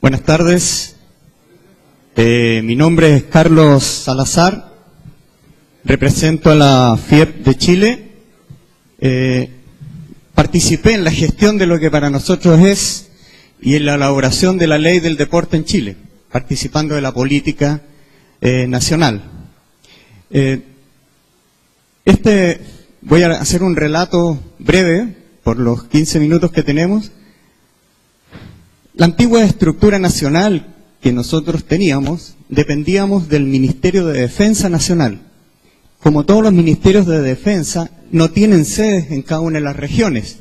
Buenas tardes. Mi nombre es Carlos Salazar. Represento a la FIEP de Chile. Participé en la gestión de lo que para nosotros es y en la elaboración de la ley del deporte en Chile, participando de la política nacional. Voy a hacer un relato breve por los 15 minutos que tenemos. La antigua estructura nacional que nosotros teníamos, dependíamos del Ministerio de Defensa Nacional. Como todos los ministerios de defensa, no tienen sedes en cada una de las regiones.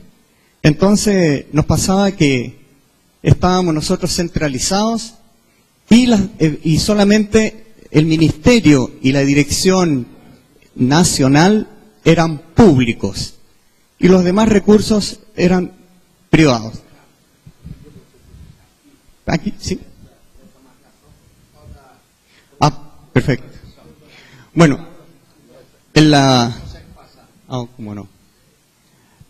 Entonces nos pasaba que estábamos nosotros centralizados y solamente el ministerio y la dirección nacional eran públicos y los demás recursos eran privados. Aquí, sí. Perfecto. Bueno, ¿cómo no?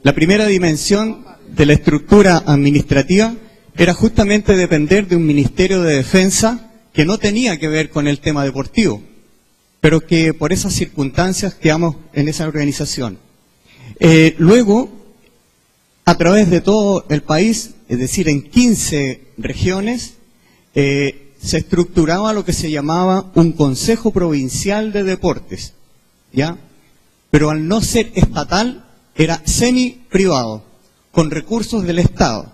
La primera dimensión de la estructura administrativa era justamente depender de un Ministerio de Defensa que no tenía que ver con el tema deportivo, pero que por esas circunstancias quedamos en esa organización. Luego, a través de todo el país, es decir, en 15 regiones, se estructuraba lo que se llamaba un Consejo Provincial de Deportes, ¿ya? Pero al no ser estatal, era semi-privado, con recursos del Estado.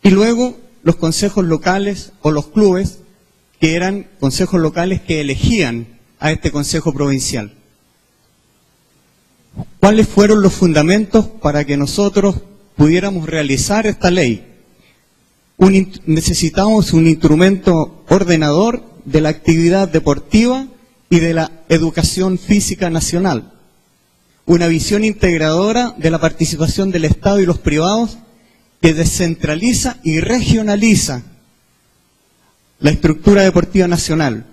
Y luego los consejos locales o los clubes, que eran consejos locales que elegían a este Consejo Provincial. ¿Cuáles fueron los para que nosotros pudiéramos realizar esta ley? Necesitamos un instrumento ordenador de la actividad deportiva y de la educación física nacional. Una visión integradora de la participación del Estado y los privados que descentraliza y regionaliza la estructura deportiva nacional.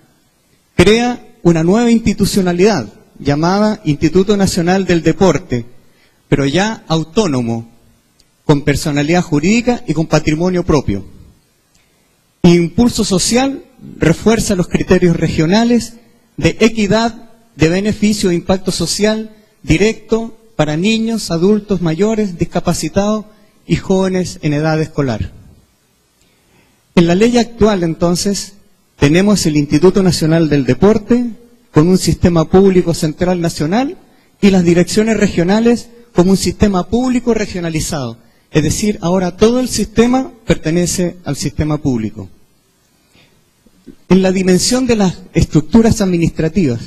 Crea una nueva institucionalidad llamada Instituto Nacional del Deporte, pero ya autónomo, con personalidad jurídica y con patrimonio propio. Impulso social refuerza los criterios regionales de equidad, de beneficio e impacto social directo para niños, adultos mayores, discapacitados y jóvenes en edad escolar. En la ley actual, entonces, tenemos el Instituto Nacional del Deporte con un sistema público central nacional y las direcciones regionales como un sistema público regionalizado. Es decir, ahora todo el sistema pertenece al sistema público. En la dimensión de las estructuras administrativas,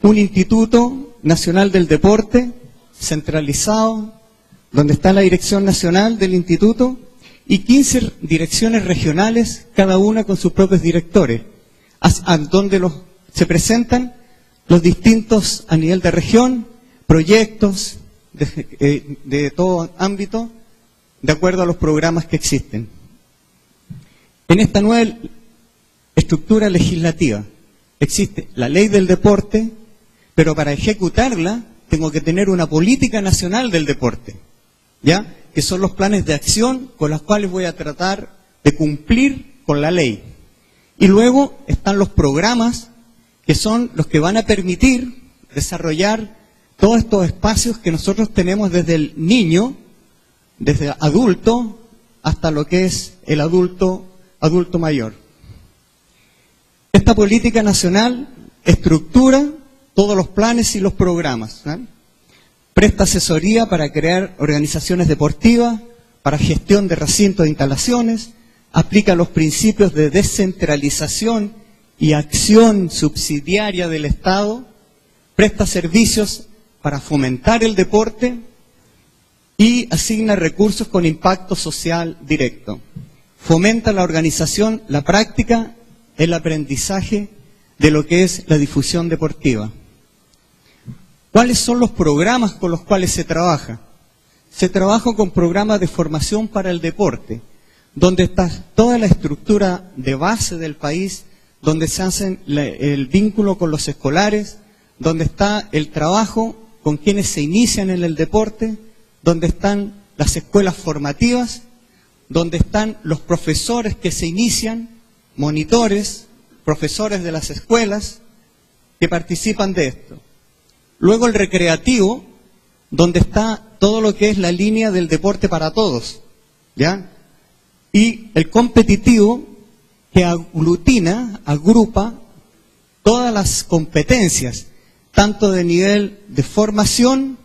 un Instituto Nacional del Deporte centralizado, donde está la dirección nacional del instituto, y 15 direcciones regionales, cada una con sus propios directores, donde se presentan los distintos, a nivel de región, proyectos de todo ámbito, de acuerdo a los programas que existen. En esta nueva estructura legislativa existe la ley del deporte, pero para ejecutarla tengo que tener una política nacional del deporte, ¿ya? Que son los planes de acción con los cuales voy a tratar de cumplir con la ley. Y luego están los programas, que son los que van a permitir desarrollar todos estos espacios que nosotros tenemos desde el niño, desde adulto, hasta lo que es el adulto mayor. Esta política nacional estructura todos los planes y los programas, ¿eh? Presta asesoría para crear organizaciones deportivas, para gestión de recintos de instalaciones, aplica los principios de descentralización y acción subsidiaria del Estado, presta servicios para fomentar el deporte y asigna recursos con impacto social directo. Fomenta la organización, la práctica, el aprendizaje de lo que es la difusión deportiva. ¿Cuáles son los programas con los cuales se trabaja? Se trabaja con programas de formación para el deporte, donde está toda la estructura de base del país, donde se hace el vínculo con los escolares, donde está el trabajo con quienes se inician en el deporte, donde están las escuelas formativas, donde están los profesores que se inician, monitores, profesores de las escuelas que participan de esto. Luego el recreativo, donde está todo lo que es la línea del deporte para todos, ¿ya? Y el competitivo, que agrupa todas las competencias, tanto de nivel de formación,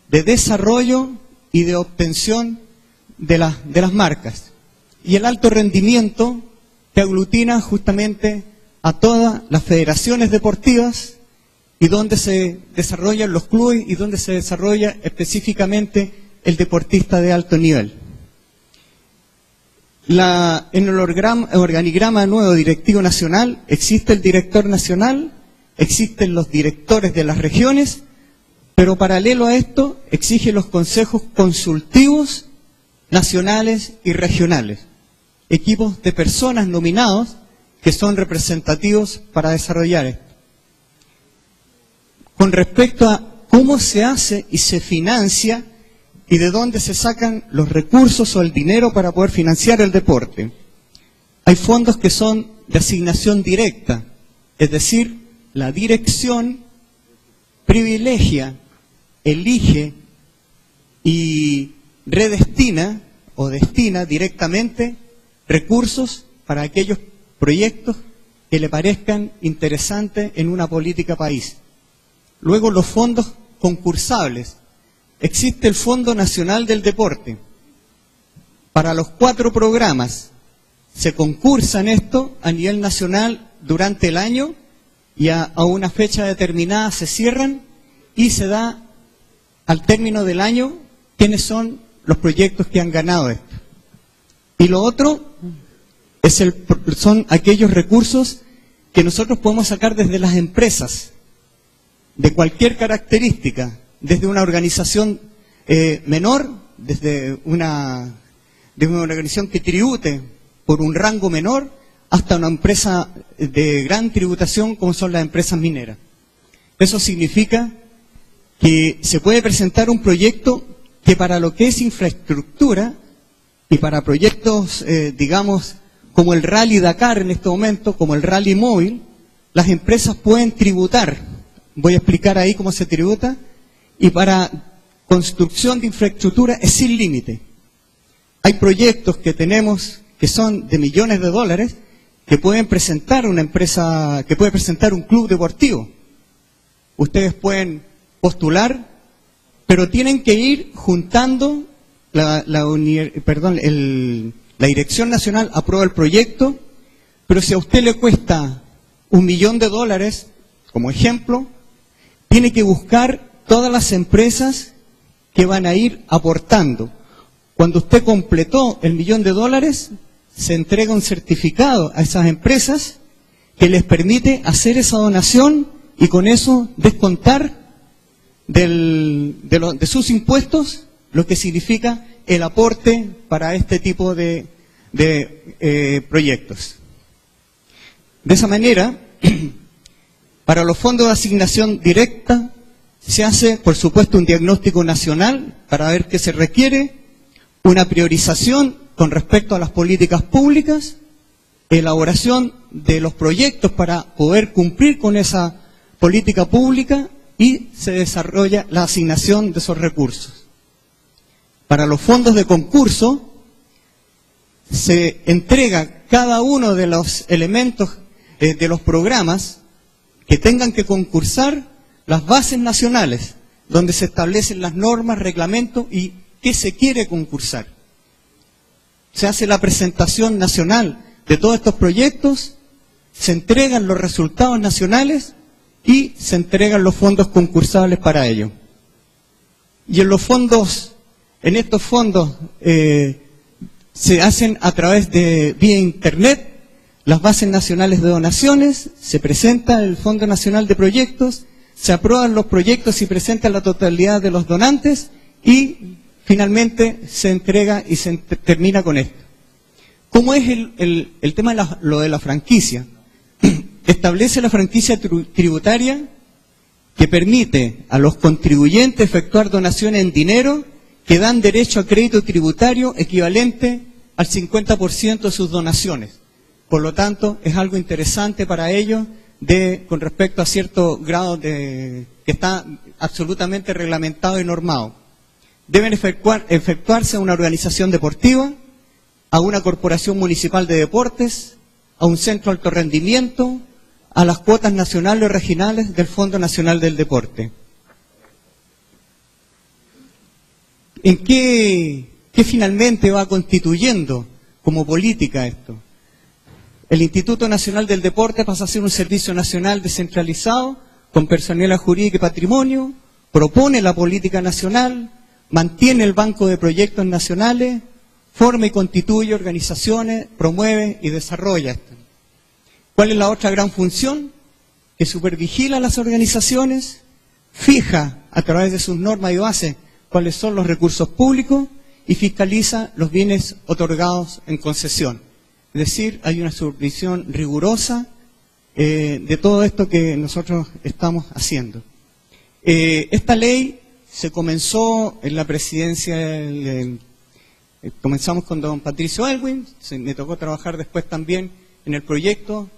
de desarrollo y de obtención de las marcas. Y el alto rendimiento, que aglutina justamente a todas las federaciones deportivas y donde se desarrollan los clubes y donde se desarrolla específicamente el deportista de alto nivel. En el organigrama nuevo directivo nacional existe el director nacional, existen los directores de las regiones, pero paralelo a esto exige los consejos consultivos nacionales y regionales, equipos de personas nominados que son representativos para desarrollar esto. Con respecto a cómo se hace y se financia y de dónde se sacan los recursos o el dinero para poder financiar el deporte, hay fondos que son de asignación directa, es decir, la dirección privilegia, elige y redestina o destina directamente recursos para aquellos proyectos que le parezcan interesantes en una política país. Luego los fondos concursables. Existe el Fondo Nacional del Deporte. Para los 4 programas se concursan esto a nivel nacional durante el año y a una fecha determinada se cierran y se da al término del año quiénes son los proyectos que han ganado esto. Y lo otro son aquellos recursos que nosotros podemos sacar desde las empresas, de cualquier característica, desde una organización menor, desde una organización que tribute por un rango menor, hasta una empresa de gran tributación como son las empresas mineras. Eso significa que se puede presentar un proyecto que para lo que es infraestructura y para proyectos, digamos, como el Rally Dakar en este momento, como el Rally Móvil, las empresas pueden tributar. Voy a explicar ahí cómo se tributa. Y para construcción de infraestructura es sin límite. Hay proyectos que tenemos que son de millones de dólares que pueden presentar una empresa, que puede presentar un club deportivo. Ustedes pueden postular, pero tienen que ir juntando, la Dirección Nacional aprueba el proyecto, pero si a usted le cuesta $1 millón, como ejemplo, tiene que buscar todas las empresas que van a ir aportando. Cuando usted completó el $1 millón, se entrega un certificado a esas empresas que les permite hacer esa donación y con eso descontar de sus impuestos lo que significa el aporte para este tipo de proyectos. De esa manera, para los fondos de asignación directa, se hace, por supuesto, un diagnóstico nacional para ver qué se requiere, una priorización con respecto a las políticas públicas, elaboración de los proyectos para poder cumplir con esa política pública y se desarrolla la asignación de esos recursos. Para los fondos de concurso, se entrega cada uno de los elementos de los programas que tengan que concursar las bases nacionales, donde se establecen las normas, reglamentos y qué se quiere concursar. Se hace la presentación nacional de todos estos proyectos, se entregan los resultados nacionales y se entregan los fondos concursables para ello. Y en estos fondos se hacen a través de vía internet las bases nacionales de donaciones, se presenta el Fondo Nacional de Proyectos, se aprueban los proyectos y presenta la totalidad de los donantes y finalmente se entrega y se termina con esto. ¿Cómo es el tema de lo de la franquicia? Establece la franquicia tributaria que permite a los contribuyentes efectuar donaciones en dinero que dan derecho a crédito tributario equivalente al 50% de sus donaciones. Por lo tanto, es algo interesante para ellos con respecto a cierto grado que está absolutamente reglamentado y normado. Deben efectuarse a una organización deportiva, a una corporación municipal de deportes, a un centro de alto rendimiento, a las cuotas nacionales o regionales del Fondo Nacional del Deporte. ¿En qué finalmente va constituyendo como política esto? El Instituto Nacional del Deporte pasa a ser un servicio nacional descentralizado, con personalidad jurídica y patrimonio, propone la política nacional, mantiene el banco de proyectos nacionales, forma y constituye organizaciones, promueve y desarrolla esto. ¿Cuál es la otra gran función? Que supervigila las organizaciones, fija a través de sus normas y bases cuáles son los recursos públicos y fiscaliza los bienes otorgados en concesión. Es decir, hay una supervisión rigurosa de todo esto que nosotros estamos haciendo. Esta ley se comenzó en la presidencia, comenzamos con don Patricio Aylwin, me tocó trabajar después también en el proyecto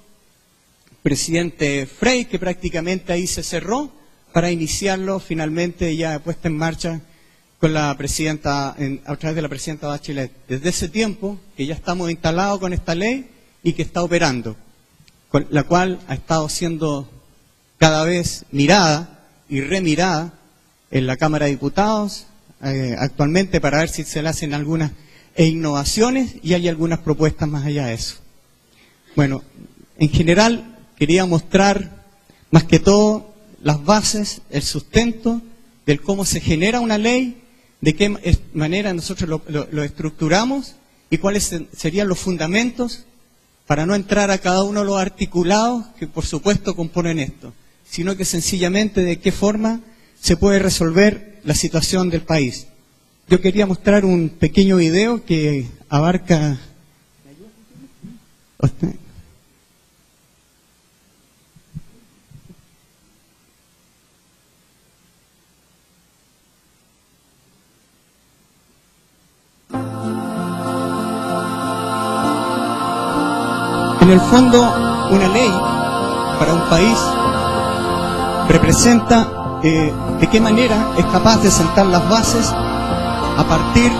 presidente Frey, que prácticamente ahí se cerró para iniciarlo finalmente ya puesta en marcha con la presidenta, a través de la presidenta Bachelet. Desde ese tiempo que ya estamos instalados con esta ley y que está operando, con la cual ha estado siendo cada vez mirada y remirada en la Cámara de Diputados actualmente para ver si se le hacen algunas innovaciones y hay algunas propuestas más allá de eso. Bueno, en general quería mostrar más que todo las bases, el sustento del cómo se genera una ley, de qué manera nosotros lo estructuramos y cuáles serían los fundamentos para no entrar a cada uno de los articulados que por supuesto componen esto, sino que sencillamente de qué forma se puede resolver la situación del país. Yo quería mostrar un pequeño video que abarca... En el fondo, una ley para un país representa de qué manera es capaz de sentar las bases a partir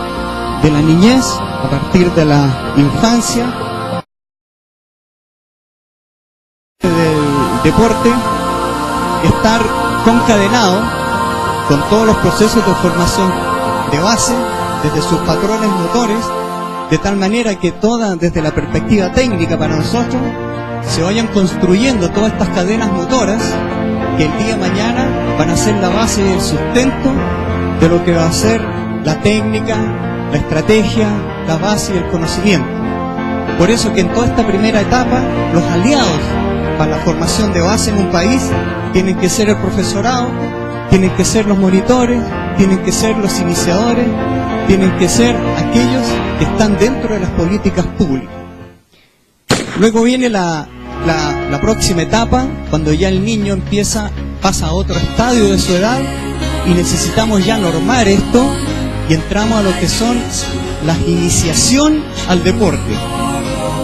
de la niñez, a partir de la infancia, del deporte, estar concadenado con todos los procesos de formación de base, desde sus patrones motores, de tal manera que desde la perspectiva técnica para nosotros, se vayan construyendo todas estas cadenas motoras que el día de mañana van a ser la base y el sustento de lo que va a ser la técnica, la estrategia, la base y el conocimiento. Por eso que en toda esta primera etapa, los aliados para la formación de base en un país tienen que ser el profesorado, tienen que ser los monitores, tienen que ser los iniciadores, tienen que ser aquellos que están dentro de las políticas públicas. Luego viene la próxima etapa, cuando ya el niño pasa a otro estadio de su edad y necesitamos ya normar esto y entramos a lo que son la iniciación al deporte,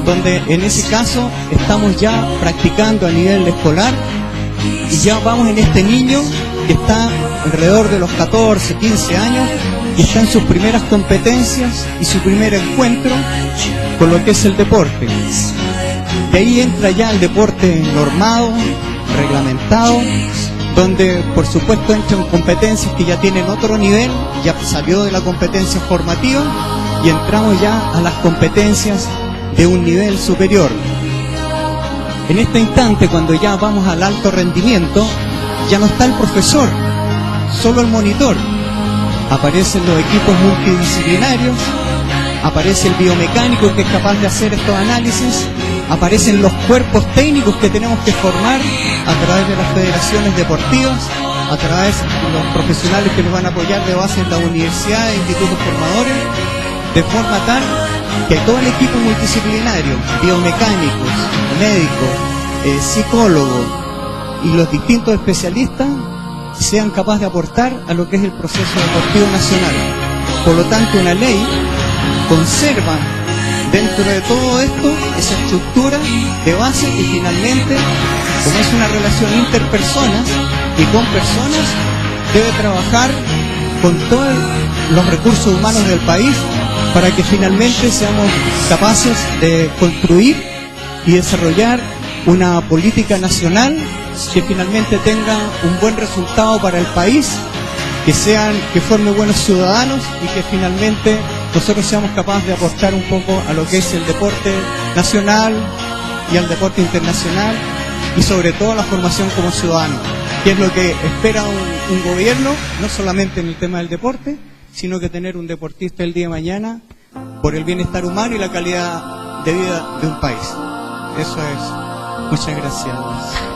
donde en ese caso estamos ya practicando a nivel escolar y ya vamos en este niño que está alrededor de los 14, 15 años y está en sus primeras competencias y su primer encuentro con lo que es el deporte. De ahí entra ya el deporte normado, reglamentado, donde por supuesto entran competencias que ya tienen otro nivel, ya salió de la competencia formativa y entramos ya a las competencias de un nivel superior. En este instante, cuando ya vamos al alto rendimiento, ya no está el profesor, solo el monitor. Aparecen los equipos multidisciplinarios, aparece el biomecánico que es capaz de hacer estos análisis, aparecen los cuerpos técnicos que tenemos que formar a través de las federaciones deportivas, a través de los profesionales que nos van a apoyar de base en las universidades e institutos formadores, de forma tal que todo el equipo multidisciplinario, biomecánicos, médicos, psicólogos y los distintos especialistas sean capaces de aportar a lo que es el proceso deportivo nacional. Por lo tanto, una ley conserva dentro de todo esto, esa estructura de base y finalmente, como es una relación interpersonas y con personas, debe trabajar con todos los recursos humanos del país para que finalmente seamos capaces de construir y desarrollar una política nacional que finalmente tenga un buen resultado para el país, que forme buenos ciudadanos y que finalmente nosotros seamos capaces de aportar un poco a lo que es el deporte nacional y al deporte internacional y sobre todo a la formación como ciudadano, que es lo que espera un gobierno, no solamente en el tema del deporte, sino que tener un deportista el día de mañana por el bienestar humano y la calidad de vida de un país. Eso es. Muchas gracias.